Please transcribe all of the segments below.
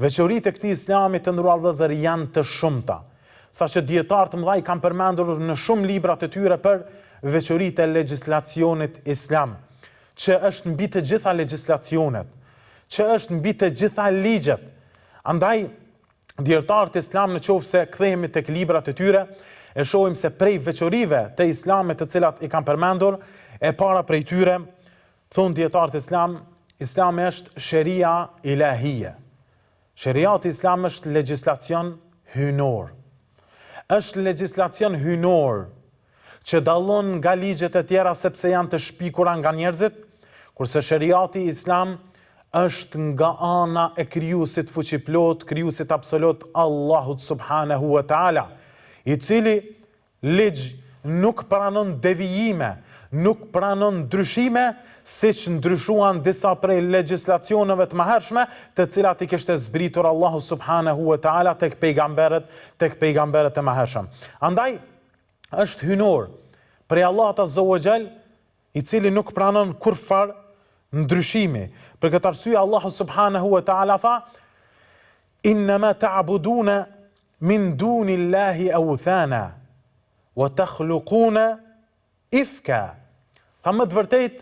Veçoritë e këtij Islami të nderuar vëllezër janë të shumta, saqë dietarë të mëdhej kanë përmendur në shumë libra të tyre për veçoritë e legjislacionit islam, që është mbi të gjitha legjislacionet, që është mbi të gjitha ligjet. Andaj dietarët islam nëse kthehemi tek librat e tyre, e shohim se prej veçorive të islamit të cilat i kanë përmendur, e para prej tyre, thonë dietarët islam, Islami është sheria ilahie. Sheriati islam është legjislacion hyjnor. Është legjislacion hyjnor që dallon nga ligjet e tjera sepse janë të shpikura nga njerëzit, kurse sheriati islam është nga ana e krijuesit fuqiplot, krijuesit absolut Allahut subhanahu wa taala, i cili ligj nuk pranon devijime, nuk pranon ndryshime, siç ndryshuan disa prej legjislacioneve të mëhershme, të cilat i kishte zbritur Allahu subhanahu wa taala tek pejgamberët e mëhershëm. Andaj është hyjnor prej Allahut azza wa xal, i cili nuk pranon kurfar ndryshimi. Për këtë arsye Allahu subhanahu wa taala tha: "Innama ta'buduna min dunillahi awthana wa takhluquna ifka." Tha më të vërtet,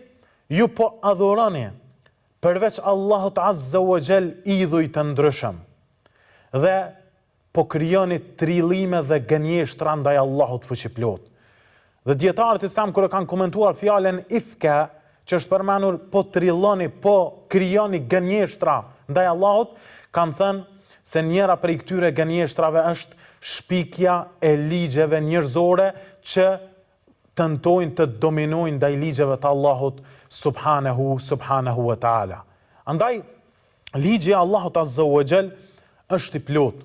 ju po adhuroni përveç Allahut azza wa xal idhuj të ndryshëm dhe po krijoni trillime dhe gënjeshtra ndaj Allahut fuqiplot. Dhe dietarët islam kur e kanë komentuar fjalën ifka, që është përmendur po trilloni, po krijoni gënjeshtra ndaj Allahut, kanë thënë se njëra prej këtyre gënjeshtrave është shpikja e ligjeve njerëzore që tentojnë të dominojnë ndaj ligjeve të Allahut subhanahu wa taala. Andaj ligji i Allahut azza wa xal është i plot.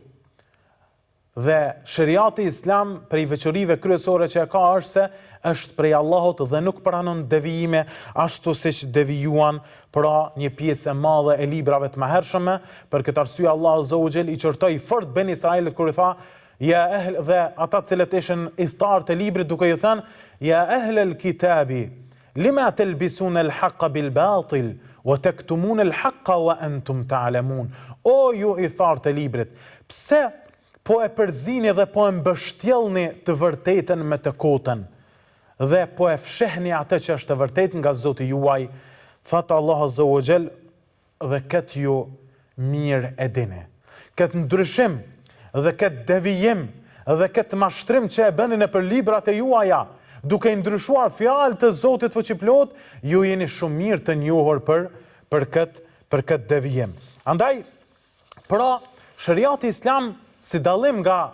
Dhe sheriati islam prej veçorive kryesore që e ka është se është prej Allahut dhe nuk pranon devijime, ashtu siç devijuan pra një pjesë e madhe e librave të mëhershme. Për këtë arsye Allahu azza wa xal i çortoi fort ben Israilit kur i tha ja dhe ata cilët ishin idhtar të librit, duke i thënë ja ahlal kitabi lima talbisuna al-haqqa bil batil wa taktumuna al-haqqa wa antum ta'lamun. O ju idhtar të librit, pse po e përzini dhe po e mbështjellni të vërtetën me të kotën dhe po e fshehni atë që është e vërtetë nga Zoti juaj? Thot Allahu azza wa xal, dhe këtë ju mirë e dini. Këtë ndryshim dhe këtë devijim dhe këtë mashtrim që e bëni nëpër librat e juaja, duke ndryshuar fjalë të Zotit fuqiplot, ju jeni shumë mirë të njohur për këtë devijim. Andaj, pra, sheriati islam si dallim nga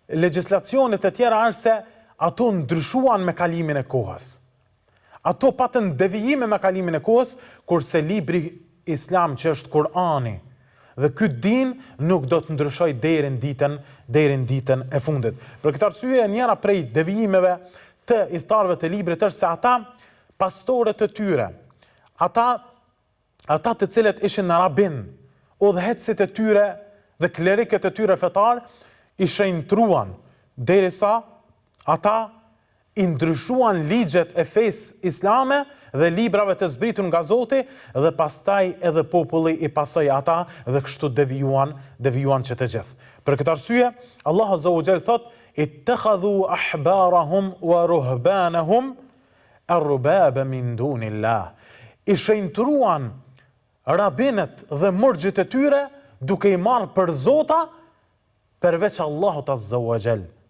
legjislacionet e tjera është se ato ndryshuan me kalimin e kohës. Ato patën devijime me kalimin e kohës, kurse libri islam që është Kurani dhe ky din nuk do të ndryshoj deri në ditën e fundit. Për këtë arsye njëra prej devijimeve të idhtarëve të librit është se ata pastorët e tyre, ata të cilët ishin rabin, udhëheqësit e tyre dhe klerikët e tyre fetar, i shenjtruan derisa ata i ndryshuan ligjet e fesë islame dhe librave të zbritur nga Zoti, dhe pastaj edhe populli i pasoi ata dhe kështu devijuan që të gjithë. Për këtë arsye, Allah azza wa jall thot: "Ittakhadhu ahbarahum wa ruhbanahum arbaba min dunillah." I shenjtruan rabinët dhe murxhit e tyre duke i marrë për zota përveç Allahut azza wa jall.